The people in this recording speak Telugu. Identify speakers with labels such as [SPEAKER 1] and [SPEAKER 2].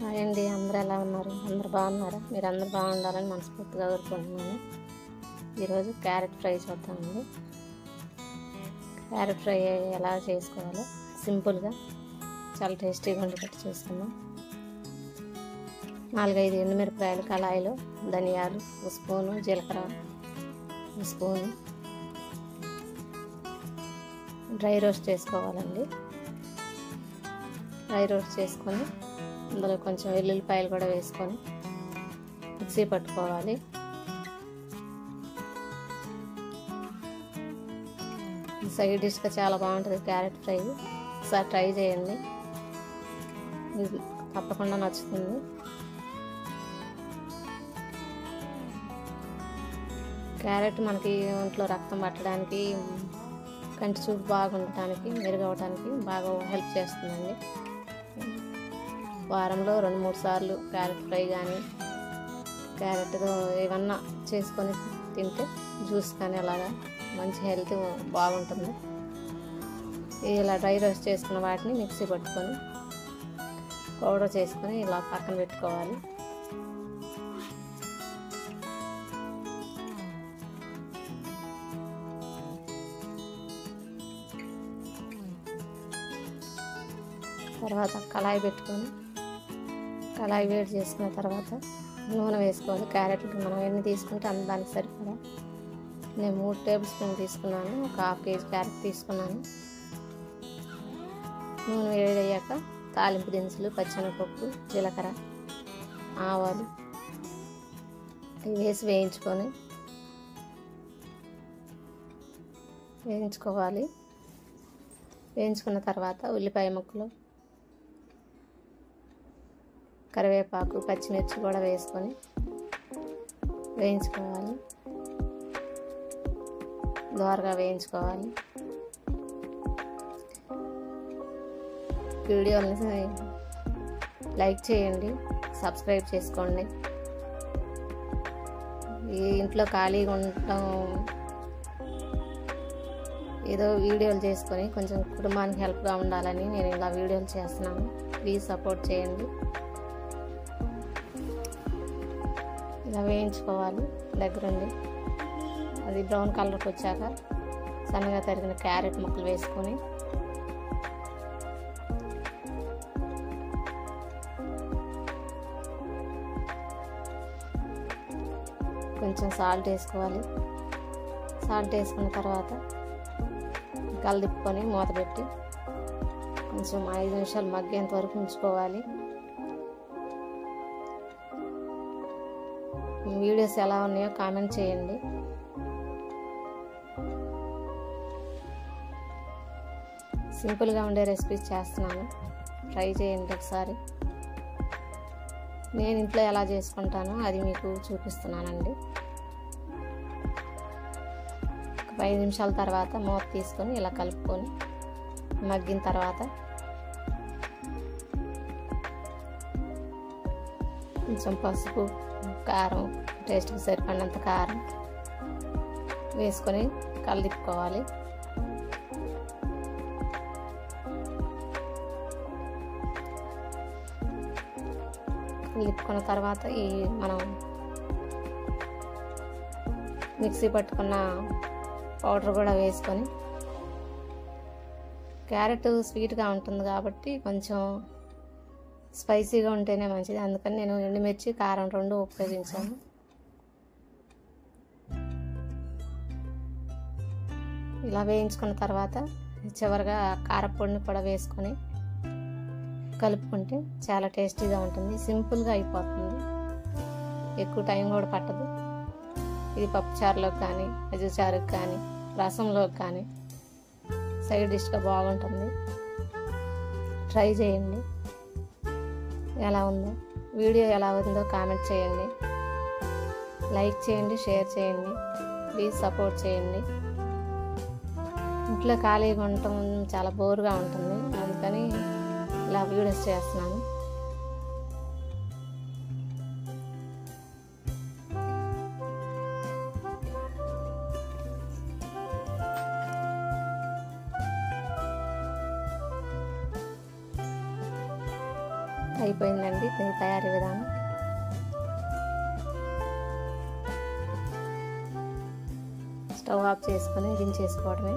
[SPEAKER 1] హాయ్ అండి, అందరూ ఎలా ఉన్నారు? అందరూ బాగున్నారా? మీరు అందరూ బాగుండాలని మనస్ఫూర్తిగా కోరుకుంటున్నాను. ఈరోజు క్యారెట్ ఫ్రై చేద్దామండి. క్యారెట్ ఫ్రై ఎలా చేసుకోవాలో సింపుల్గా చాలా టేస్టీగా ఉండేటట్టు చేసుకుందాం. 4-5 ఎండుమిరపకాయలు కళాయిలో, ధనియాలు 1 స్పూను, జీలకర్ర 1 స్పూను డ్రై రోస్ట్ చేసుకోవాలండి. డ్రై రోస్ట్ చేసుకొని అందులో కొంచెం వెల్లుల్లిపాయలు కూడా వేసుకొని మిక్సీ పట్టుకోవాలి. సైడ్ డిష్గా చాలా బాగుంటుంది క్యారెట్ ఫ్రై. ఒకసారి ట్రై చేయండి, ఇది తప్పకుండా నచ్చుతుంది. క్యారెట్ మనకి ఒంట్లో రక్తం పట్టడానికి, కంటి చూపు బాగుండటానికి, మెరుగవడానికి బాగా హెల్ప్ చేస్తుందండి. వారంలో 2-3 సార్లు క్యారెట్ ఫ్రై కానీ క్యారెట్తో ఏమన్నా చేసుకొని తింటే, జ్యూస్ కానీ అలాగా మంచి హెల్త్ బాగుంటుంది. ఇలా డ్రై రోస్ట్ చేసుకున్న వాటిని మిక్సీ పట్టుకొని పౌడర్ చేసుకొని ఇలా పక్కన పెట్టుకోవాలి. తర్వాత కళాయి పెట్టుకొని కళాయి వేడి చేసుకున్న తర్వాత నూనె వేసుకోవాలి. క్యారెట్కి మనం ఎన్ని తీసుకుంటే దానికి సరిపడా. నేను 3 టేబుల్ స్పూన్లు తీసుకున్నాను. ఒక 1/2 కేజీ క్యారెట్ తీసుకున్నాను. నూనె వేడి అయ్యాక తాలింపు దినుసులు, పచ్చెనగపప్పు, జీలకర్ర, ఆవాలు ఇవి వేసి వేయించుకోవాలి. వేయించుకున్న తర్వాత ఉల్లిపాయ ముక్కలు, కరివేపాకు, పచ్చిమిర్చి కూడా వేసుకొని వేయించుకోవాలి. దోరగా వేయించుకోవాలి. వీడియోని లైక్ చేయండి, సబ్స్క్రైబ్ చేసుకోండి. ఈ ఇంట్లో ఖాళీగా ఉండటం, ఏదో వీడియోలు చేసుకొని కొంచెం కుటుంబానికి హెల్ప్గా ఉండాలని నేను ఇలా వీడియోలు చేస్తున్నాను. ప్లీజ్ సపోర్ట్ చేయండి. ఇలా వేయించుకోవాలి దగ్గరుండి. అది బ్రౌన్ కలర్కి వచ్చాక సన్నగా తరిగిన క్యారెట్ ముక్కలు వేసుకొని కొంచెం సాల్ట్ వేసుకోవాలి. సాల్ట్ వేసుకున్న తర్వాత కలదిప్పుకొని మూత పెట్టి కొంచెం 5 నిమిషాలు మగ్గేంత వరకు ఉంచుకోవాలి. వీడియోస్ ఎలా ఉన్నాయో కామెంట్ చేయండి. సింపుల్గా ఉండే రెసిపీస్ చేస్తున్నాను, ట్రై చేయండి ఒకసారి. నేను ఇంట్లో ఎలా చేసుకుంటానో అది మీకు చూపిస్తున్నానండి. 5 నిమిషాల తర్వాత మూత తీసుకొని ఇలా కలుపుకొని మగ్గిన తర్వాత కొంచెం పసుపు, కారం, టేస్ట్కి సరిపడినంత కారం వేసుకొని కలదిప్పుకోవాలి. కలుపుకున్న తర్వాత ఈ మనం మిక్సీ పట్టుకున్న పౌడర్ కూడా వేసుకొని, క్యారెట్ స్వీట్గా ఉంటుంది కాబట్టి కొంచెం స్పైసీగా ఉంటేనే మంచిది. అందుకని నేను ఎండుమిర్చి, కారం 2 ఉపయోగించాను. ఇలా వేయించుకున్న తర్వాత చివరిగా కారపొడిని కూడా వేసుకొని కలుపుకుంటే చాలా టేస్టీగా ఉంటుంది. సింపుల్గా అయిపోతుంది, ఎక్కువ టైం కూడా పట్టదు. ఇది పప్పుచారులోకి కానీ, మజ్జిగచారుకి కానీ, రసంలోకి కానీ సైడ్ డిష్గా బాగుంటుంది. ట్రై చేయండి. ఎలా ఉందో, వీడియో ఎలా ఉందో కామెంట్ చేయండి. లైక్ చేయండి, షేర్ చేయండి. ప్లీజ్ సపోర్ట్ చేయండి. ఇంట్లో ఖాళీగా ఉండటం చాలా బోర్గా ఉంటుంది, అందుకని ఇలా వీడియోస్ చేస్తున్నాను. అయిపోయిందండి దీని తయారీ విధానం. స్టవ్ ఆఫ్ చేసుకొని దించేసుకోవడమే.